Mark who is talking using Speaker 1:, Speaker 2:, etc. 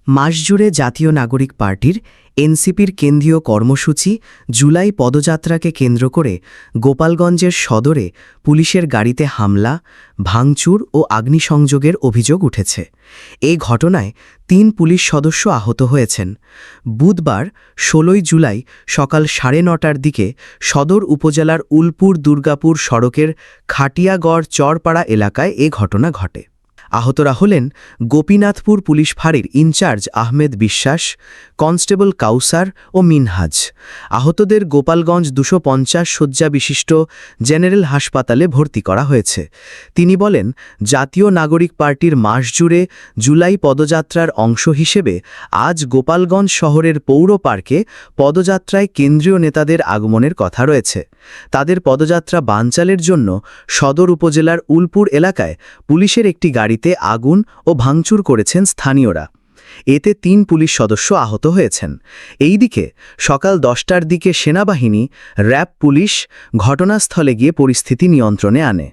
Speaker 1: মাসজুড়ে জাতীয় নাগরিক পার্টির এনসিপির কেন্দ্রীয় কর্মসূচি জুলাই পদযাত্রাকে কেন্দ্র করে গোপালগঞ্জের সদরে পুলিশের গাড়িতে হামলা, ভাঙচুর ও অগ্নিসংযোগের অভিযোগ উঠেছে। এই ঘটনায় ৩ পুলিশ সদস্য আহত হয়েছেন। বুধবার ১৬ জুলাই সকাল ৯:৩০টার দিকে সদর উপজেলার উলপুর দুর্গাপুর সড়কের খাটিয়াগড় চরপাড়া এলাকায় এ ঘটনা ঘটে। আহতরা হলেন গোপীনাথপুর পুলিশ ফাঁড়ির ইনচার্জ আহমেদ বিশ্বাস, কনস্টেবল কাউসার ও মিনহাজ। আহতদের গোপালগঞ্জ ২৫০ শয্যা বিশিষ্ট জেনারেল হাসপাতালে ভর্তি করা হয়েছে। তিনি বলেন, জাতীয় নাগরিক পার্টির মাস জুড়ে জুলাই পদযাত্রার অংশ হিসেবে আজ গোপালগঞ্জ শহরের পৌর পার্কে পদযাত্রায় কেন্দ্রীয় নেতাদের আগমনের কথা রয়েছে। তাদের পদযাত্রা বানচালের জন্য সদর উপজেলার উলপুর এলাকায় পুলিশের একটি গাড়িতে আগুন ও ভাঙচুর করেছেন স্থানীয়রা। এতে ৩ পুলিশ সদস্য আহত হয়েছেন। এইদিকে সকাল ১০টার দিকে সেনাবাহিনী, র্যাব পুলিশ ঘটনাস্থলে গিয়ে পরিস্থিতি নিয়ন্ত্রণে আনে।